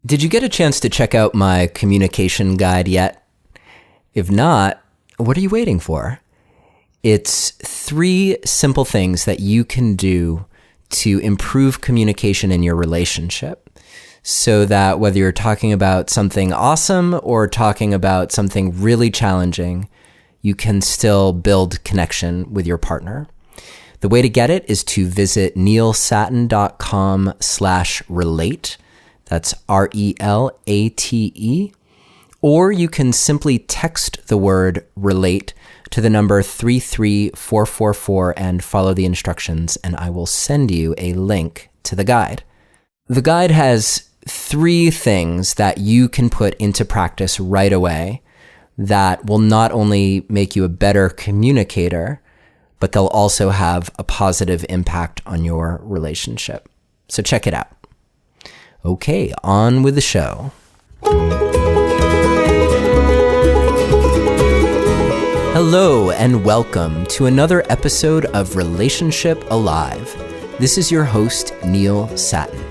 Did you get a chance to check out my communication guide yet? If not, what are you waiting for? It's 3 simple things that you can do to improve communication in your relationship so that whether you're talking about something awesome or talking about something really challenging, you can still build connection with your partner. The way to get it is to visit neilsattin.com/relate. That's RELATE. Or you can simply text the word relate to the number 33444 and follow the instructions, and I will send you a link to the guide. The guide has 3 things that you can put into practice right away that will not only make you a better communicator, but they'll also have a positive impact on your relationship. So check it out. Okay, on with the show. Hello and welcome to another episode of Relationship Alive. This is your host, Neil Sattin.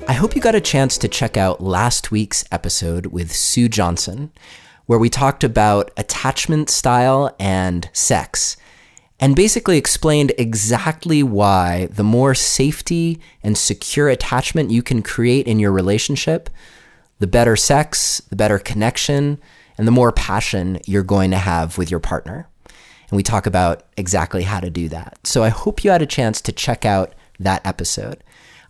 I hope you got a chance to check out last week's episode with Sue Johnson, where we talked about attachment style and sex, and basically explained exactly why the more safety and secure attachment you can create in your relationship, the better sex, the better connection, and the more passion you're going to have with your partner. And we talk about exactly how to do that. So I hope you had a chance to check out that episode.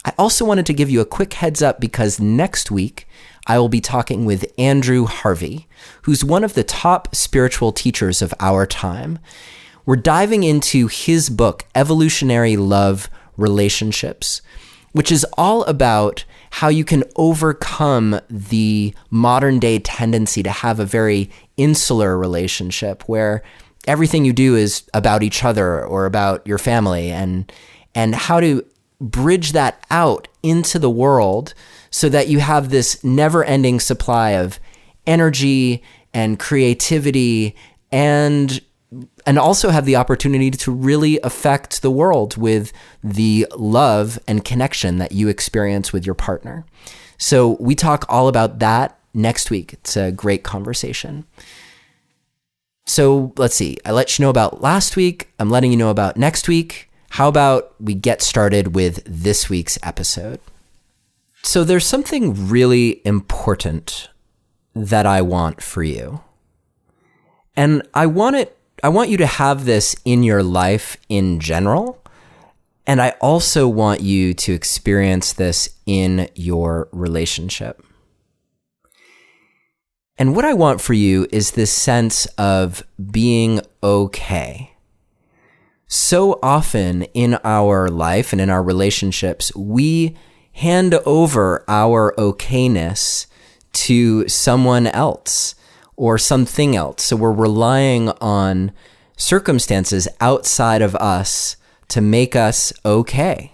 I also wanted to give you a quick heads up because next week I will be talking with Andrew Harvey, who's one of the top spiritual teachers of our time. We're diving into his book, Evolutionary Love Relationships, which is all about how you can overcome the modern day tendency to have a very insular relationship where everything you do is about each other or about your family, and how to bridge that out into the world so that you have this never-ending supply of energy and creativity and also have the opportunity to really affect the world with the love and connection that you experience with your partner. So we talk all about that next week. It's a great conversation. So let's see. I let you know about last week. I'm letting you know about next week. How about we get started with this week's episode? So there's something really important that I want for you. And I want you to have this in your life in general, and I also want you to experience this in your relationship. And what I want for you is this sense of being okay. So often in our life and in our relationships, we hand over our okayness to someone else or something else. So we're relying on circumstances outside of us to make us okay.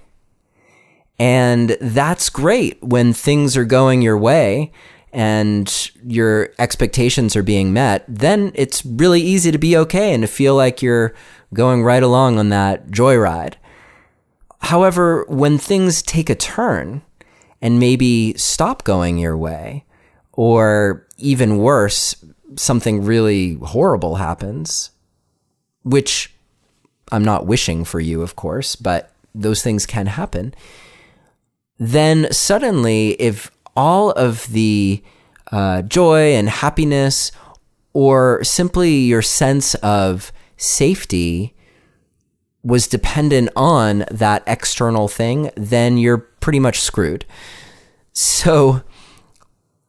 And that's great when things are going your way and your expectations are being met. Then it's really easy to be okay and to feel like you're going right along on that joyride. However, when things take a turn and maybe stop going your way, or even worse, something really horrible happens, which I'm not wishing for you, of course, but those things can happen, then suddenly if all of the joy and happiness or simply your sense of safety was dependent on that external thing, then you're pretty much screwed. So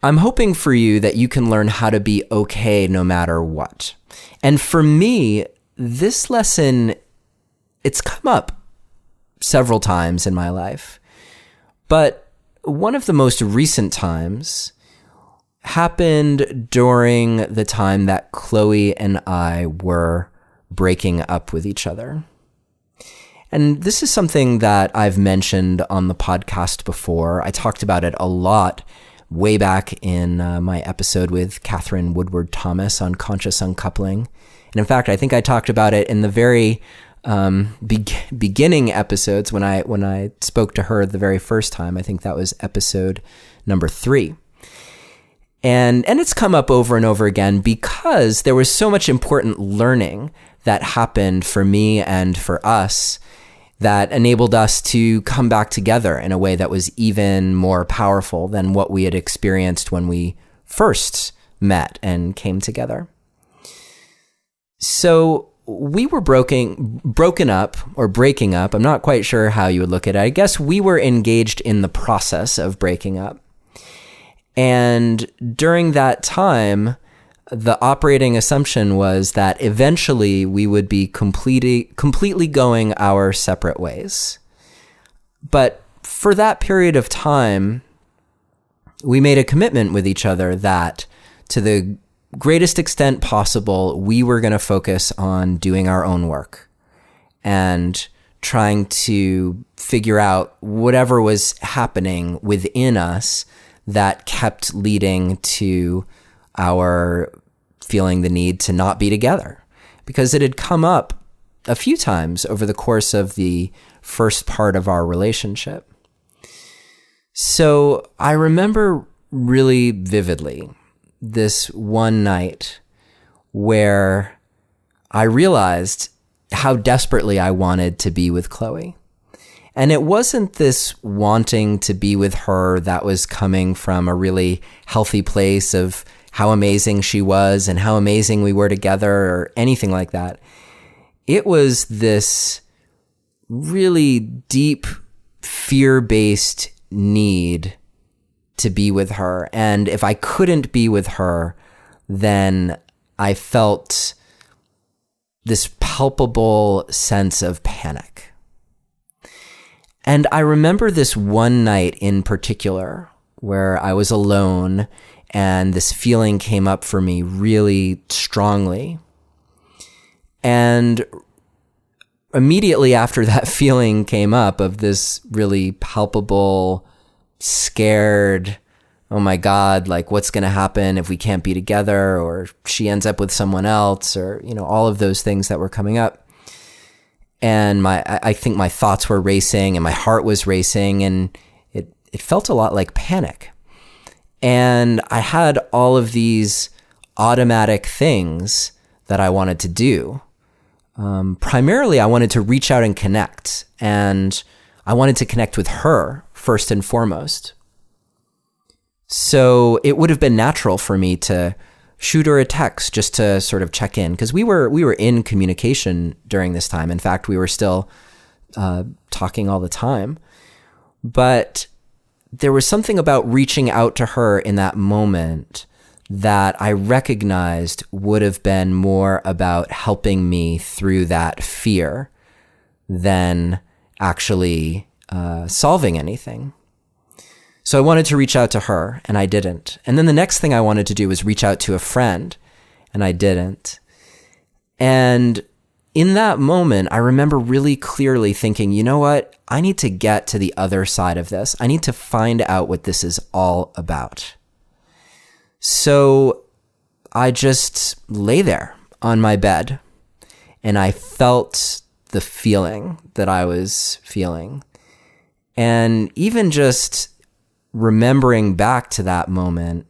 I'm hoping for you that you can learn how to be okay no matter what. And for me, this lesson, it's come up several times in my life. But one of the most recent times happened during the time that Chloe and I were breaking up with each other. And this is something that I've mentioned on the podcast before. I talked about it a lot way back in my episode with Catherine Woodward Thomas on conscious uncoupling. And in fact, I think I talked about it in the very beginning episodes when I spoke to her the very first time. I think that was episode number 3. And it's come up over and over again because there was so much important learning that happened for me and for us that enabled us to come back together in a way that was even more powerful than what we had experienced when we first met and came together. So we were broken up or breaking up. I'm not quite sure how you would look at it. I guess we were engaged in the process of breaking up. And during that time, the operating assumption was that eventually we would be completely going our separate ways. But for that period of time, we made a commitment with each other that to the greatest extent possible, we were going to focus on doing our own work and trying to figure out whatever was happening within us that kept leading to our feeling the need to not be together, because it had come up a few times over the course of the first part of our relationship. So I remember really vividly this one night where I realized how desperately I wanted to be with Chloe. And it wasn't this wanting to be with her that was coming from a really healthy place of how amazing she was and how amazing we were together or anything like that. It was this really deep, fear-based need to be with her. And if I couldn't be with her, then I felt this palpable sense of panic. And I remember this one night in particular where I was alone and this feeling came up for me really strongly. And immediately after that feeling came up of this really palpable, scared, oh my God, like what's going to happen if we can't be together, or she ends up with someone else, or, all of those things that were coming up. And I think my thoughts were racing and my heart was racing, and it felt a lot like panic. And I had all of these automatic things that I wanted to do. Primarily, I wanted to reach out and connect, and I wanted to connect with her first and foremost. So it would have been natural for me to shoot her a text just to sort of check in, because we were in communication during this time. In fact, we were still talking all the time. But there was something about reaching out to her in that moment that I recognized would have been more about helping me through that fear than actually solving anything. So I wanted to reach out to her, and I didn't. And then the next thing I wanted to do was reach out to a friend, and I didn't. And in that moment, I remember really clearly thinking, you know what? I need to get to the other side of this. I need to find out what this is all about. So I just lay there on my bed, and I felt the feeling that I was feeling. And even just remembering back to that moment,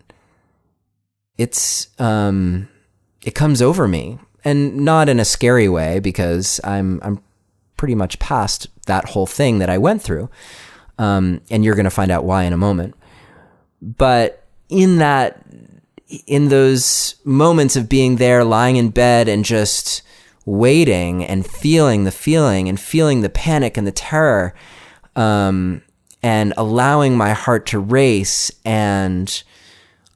it comes over me, and not in a scary way, because I'm pretty much past that whole thing that I went through. And you're going to find out why in a moment. But in those moments of being there, lying in bed and just waiting and feeling the feeling and feeling the panic and the terror, and allowing my heart to race. And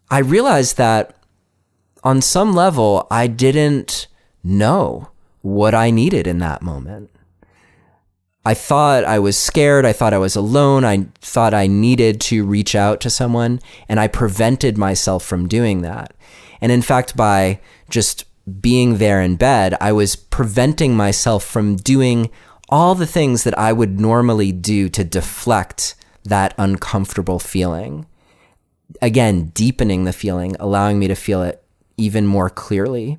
I realized that on some level, I didn't know what I needed in that moment. I thought I was scared. I thought I was alone. I thought I needed to reach out to someone, and I prevented myself from doing that. And in fact, by just being there in bed, I was preventing myself from doing all the things that I would normally do to deflect that uncomfortable feeling. Again, deepening the feeling, allowing me to feel it even more clearly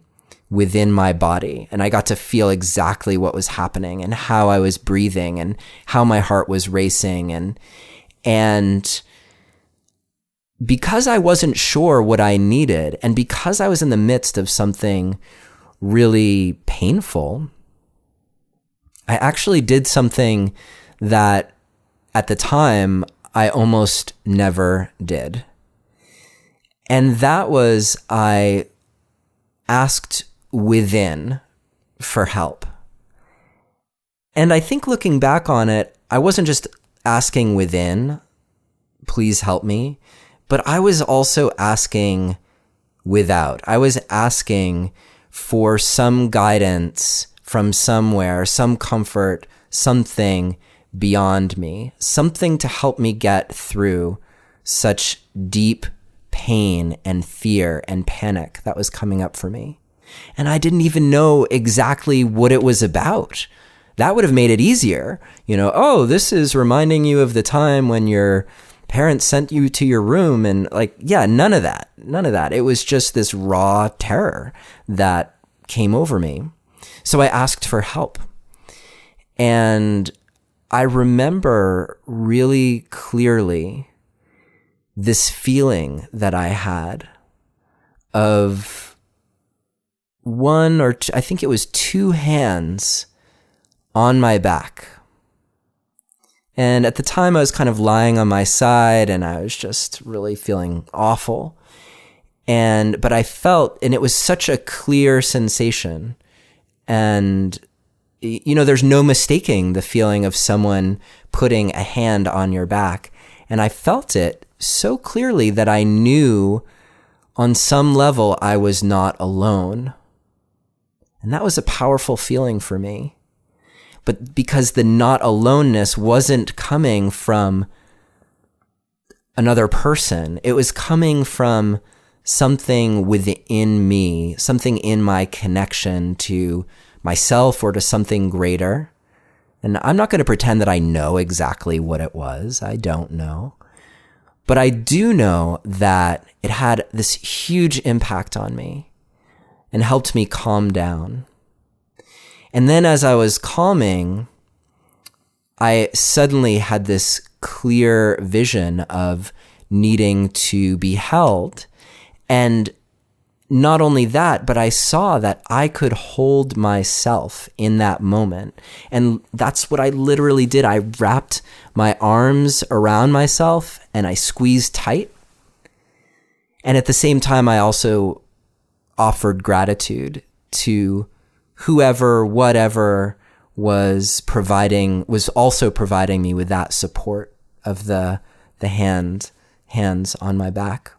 within my body. And I got to feel exactly what was happening and how I was breathing and how my heart was racing. And because I wasn't sure what I needed, and because I was in the midst of something really painful, I actually did something that at the time I almost never did. And that was I asked within for help. And I think looking back on it, I wasn't just asking within, please help me, but I was also asking without. I was asking for some guidance from somewhere, some comfort, something beyond me, something to help me get through such deep pain and fear and panic that was coming up for me. And I didn't even know exactly what it was about. That would have made it easier. Oh, this is reminding you of the time when your parents sent you to your room, and none of that. It was just this raw terror that came over me. So I asked for help. And I remember really clearly this feeling that I had of one or two, I think it was two hands on my back. And at the time I was kind of lying on my side and I was just really feeling awful. But I felt, and it was such a clear sensation. And, there's no mistaking the feeling of someone putting a hand on your back. And I felt it so clearly that I knew on some level I was not alone. And that was a powerful feeling for me. But because the not aloneness wasn't coming from another person, it was coming from something within me, something in my connection to myself or to something greater. And I'm not going to pretend that I know exactly what it was. I don't know. But I do know that it had this huge impact on me and helped me calm down. And then as I was calming, I suddenly had this clear vision of needing to be held. And not only that, but I saw that I could hold myself in that moment. And that's what I literally did. I wrapped my arms around myself and I squeezed tight. And at the same time, I also offered gratitude to whoever, whatever was also providing me with that support of the hands on my back.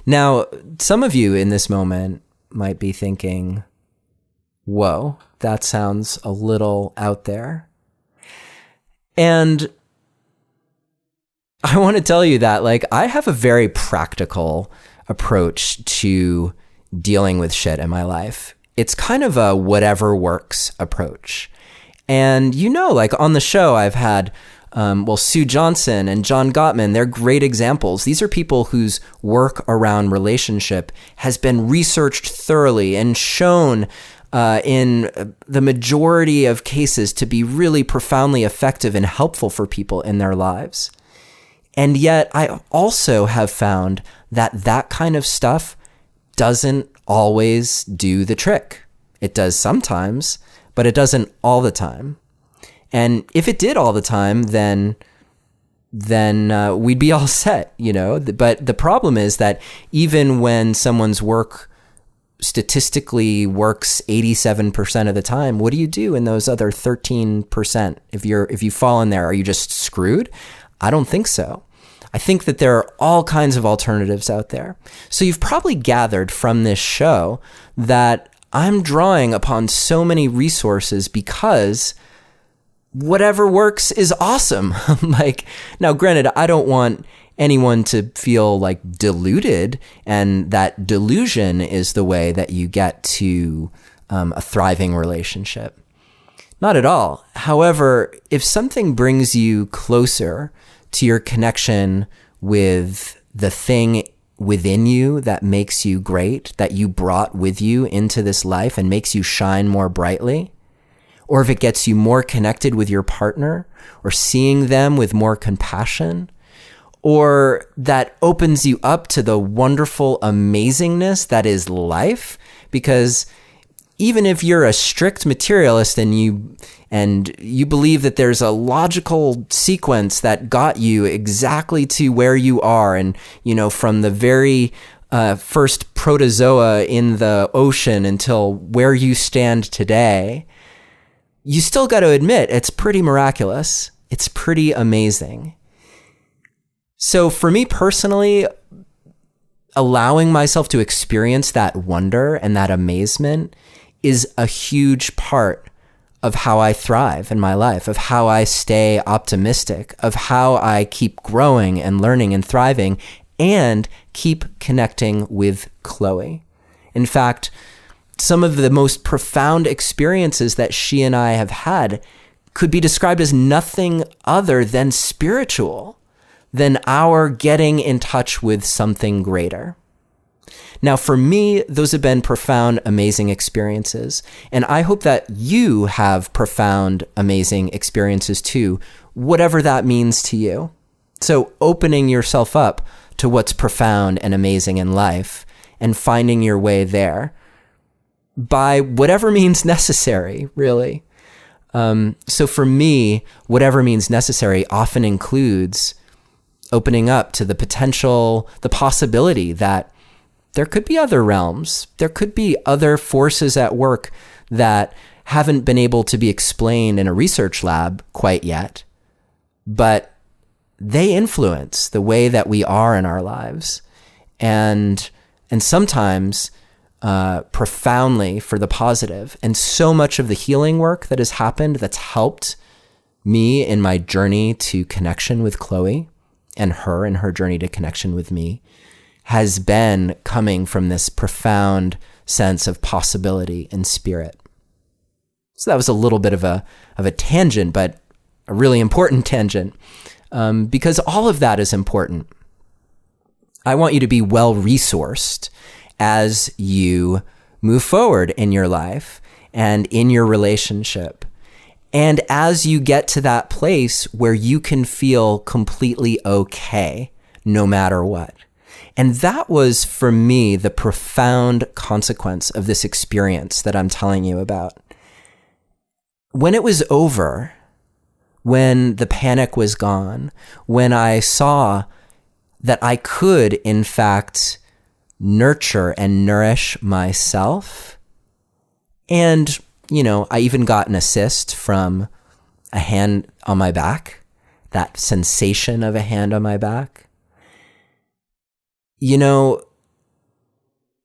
Now, some of you in this moment might be thinking, whoa, that sounds a little out there. And I want to tell you that, I have a very practical approach to dealing with shit in my life. It's kind of a whatever works approach. And on the show, I've had, Sue Johnson and John Gottman, they're great examples. These are people whose work around relationship has been researched thoroughly and shown in the majority of cases to be really profoundly effective and helpful for people in their lives. And yet I also have found that kind of stuff doesn't always do the trick. It does sometimes, but it doesn't all the time. And if it did all the time, then we'd be all set, But the problem is that even when someone's work statistically works 87% of the time, what do you do in those other 13%? If you fall in there, are you just screwed? I don't think so. I think that there are all kinds of alternatives out there. So you've probably gathered from this show that I'm drawing upon so many resources because whatever works is awesome. Now granted, I don't want anyone to feel deluded, and that delusion is the way that you get to a thriving relationship. Not at all. However, if something brings you closer to your connection with the thing within you that makes you great, that you brought with you into this life and makes you shine more brightly, or if it gets you more connected with your partner or seeing them with more compassion, or that opens you up to the wonderful amazingness that is life. Because even if you're a strict materialist and you believe that there's a logical sequence that got you exactly to where you are, and from the very first protozoa in the ocean until where you stand today, you still got to admit it's pretty miraculous. It's pretty amazing. So for me personally, allowing myself to experience that wonder and that amazement is a huge part of how I thrive in my life, of how I stay optimistic, of how I keep growing and learning and thriving and keep connecting with Chloe. In fact, some of the most profound experiences that she and I have had could be described as nothing other than spiritual, than our getting in touch with something greater. Now, for me, those have been profound, amazing experiences. And I hope that you have profound, amazing experiences too, whatever that means to you. So opening yourself up to what's profound and amazing in life and finding your way there by whatever means necessary, really. So for me, whatever means necessary often includes opening up to the potential, the possibility that there could be other realms, there could be other forces at work that haven't been able to be explained in a research lab quite yet, but they influence the way that we are in our lives, and sometimes profoundly for the positive. And so much of the healing work that has happened that's helped me in my journey to connection with Chloe and her in her journey to connection with me has been coming from this profound sense of possibility and spirit. So that was a little bit of a tangent, but a really important tangent, because all of that is important. I want you to be well-resourced as you move forward in your life and in your relationship. And as you get to that place where you can feel completely okay, no matter what. And that was, for me, the profound consequence of this experience that I'm telling you about. When it was over, when the panic was gone, when I saw that I could, in fact, nurture and nourish myself, and, I even got an assist from a hand on my back, that sensation of a hand on my back.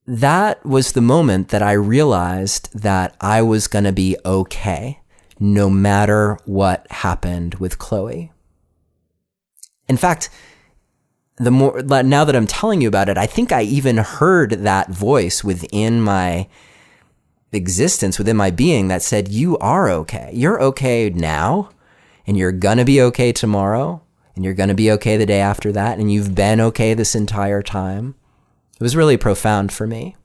That was the moment that I realized that I was going to be okay, no matter what happened with Chloe. In fact, now that I'm telling you about it, I think I even heard that voice within my existence, within my being, that said, you are okay. You're okay now, and you're going to be okay tomorrow, and you're going to be okay the day after that, and you've been okay this entire time. It was really profound for me.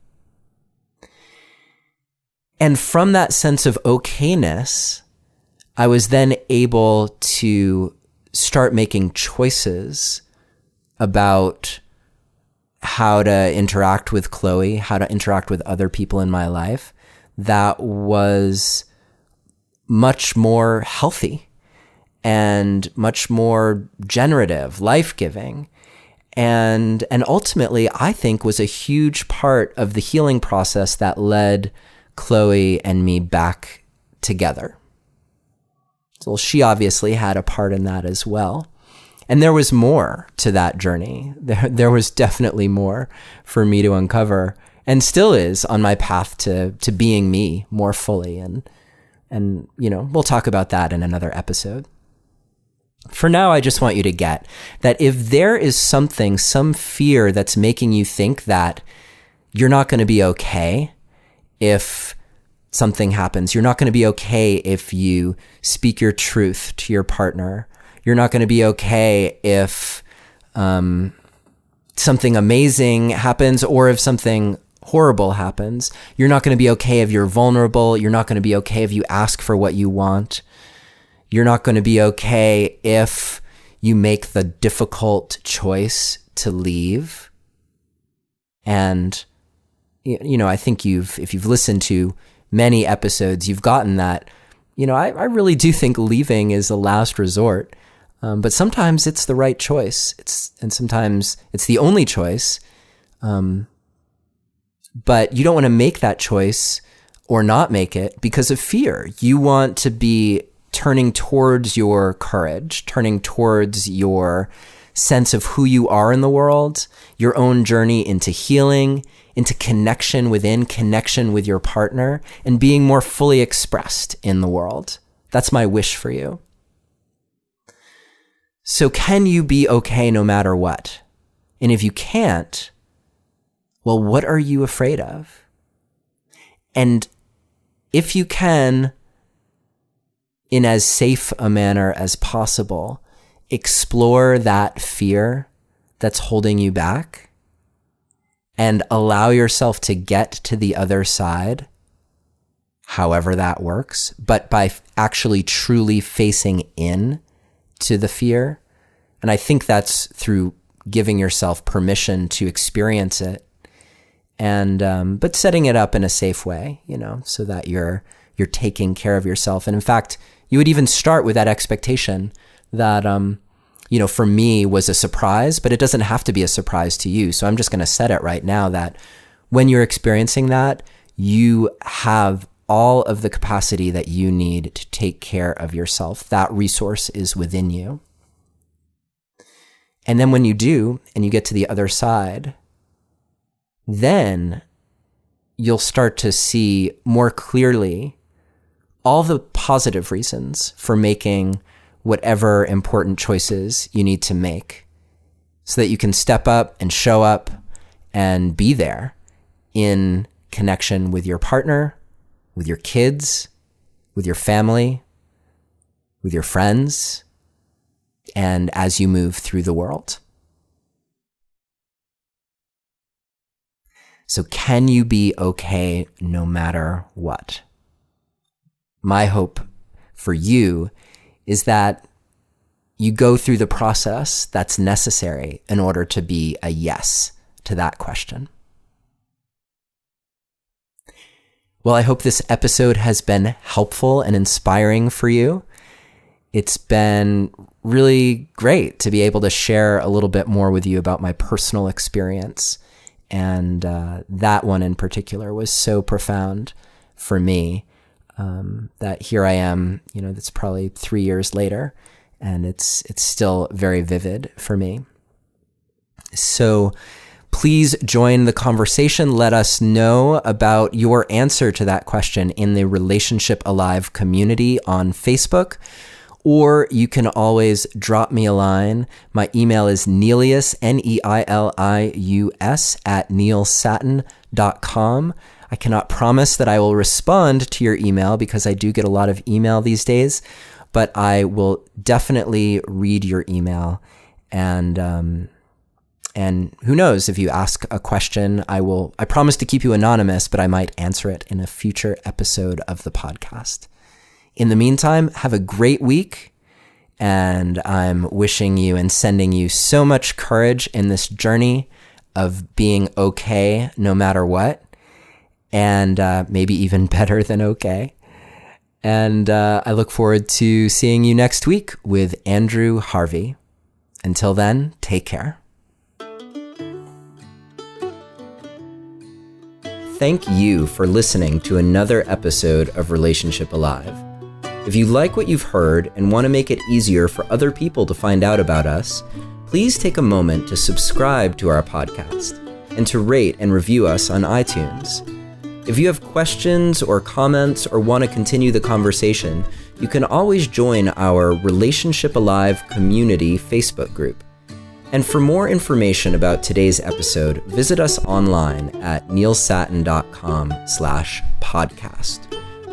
And from that sense of okayness, I was then able to start making choices about how to interact with Chloe, how to interact with other people in my life that was much more healthy and much more generative, life-giving. And ultimately, I think was a huge part of the healing process that led Chloe and me back together. So she obviously had a part in that as well. And there was more to that journey. There was definitely more for me to uncover, and still is on my path to being me more fully. And we'll talk about that in another episode. For now, I just want you to get that if there is some fear that's making you think that you're not going to be okay if something happens, you're not going to be okay if you speak your truth to your partner, you're not going to be okay if something amazing happens or if something horrible happens. You're not going to be okay if you're vulnerable. You're not going to be okay if you ask for what you want. You're not going to be okay if you make the difficult choice to leave. And, I think if you've listened to many episodes, you've gotten that, I really do think leaving is a last resort. But sometimes it's the right choice. And sometimes it's the only choice. But you don't want to make that choice or not make it because of fear. You want to be turning towards your courage, turning towards your sense of who you are in the world, your own journey into healing, into connection with your partner, and being more fully expressed in the world. That's my wish for you. So can you be okay no matter what? And if you can't, well, what are you afraid of? And if you can, in as safe a manner as possible, explore that fear that's holding you back and allow yourself to get to the other side, however that works, but by actually truly facing in to the fear. And I think that's through giving yourself permission to experience it. And but setting it up in a safe way, so that you're taking care of yourself. And in fact, you would even start with that expectation that for me was a surprise, but it doesn't have to be a surprise to you. So I'm just going to set it right now that when you're experiencing that, you have all of the capacity that you need to take care of yourself. That resource is within you. And then when you do, and you get to the other side, then you'll start to see more clearly all the positive reasons for making whatever important choices you need to make so that you can step up and show up and be there in connection with your partner, with your kids, with your family, with your friends, and as you move through the world. So can you be okay no matter what? My hope for you is that you go through the process that's necessary in order to be a yes to that question. Well, I hope this episode has been helpful and inspiring for you. It's been really great to be able to share a little bit more with you about my personal experience. And that one in particular was so profound for me that here I am, that's probably 3 years later, and it's still very vivid for me. So please join the conversation. Let us know about your answer to that question in the Relationship Alive community on Facebook. Or you can always drop me a line. My email is Neilius, Neilius, @neilsatin.com. I cannot promise that I will respond to your email because I do get a lot of email these days, but I will definitely read your email. And who knows, if you ask a question, I promise to keep you anonymous, but I might answer it in a future episode of the podcast. In the meantime, have a great week, and I'm wishing you and sending you so much courage in this journey of being okay no matter what, and maybe even better than okay. And I look forward to seeing you next week with Andrew Harvey. Until then, take care. Thank you for listening to another episode of Relationship Alive. If you like what you've heard and want to make it easier for other people to find out about us, please take a moment to subscribe to our podcast and to rate and review us on iTunes. If you have questions or comments or want to continue the conversation, you can always join our Relationship Alive community Facebook group. And for more information about today's episode, visit us online at neilsatin.com/podcast.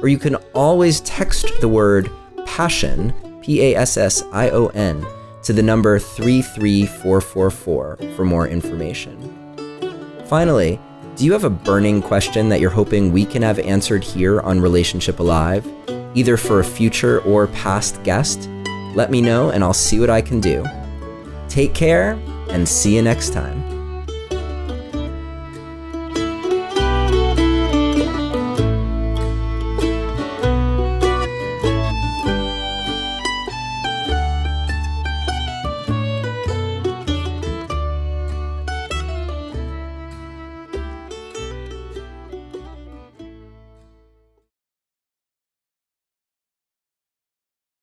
Or you can always text the word PASSION, PASSION, to the number 33444 for more information. Finally, do you have a burning question that you're hoping we can have answered here on Relationship Alive, either for a future or past guest? Let me know and I'll see what I can do. Take care and see you next time.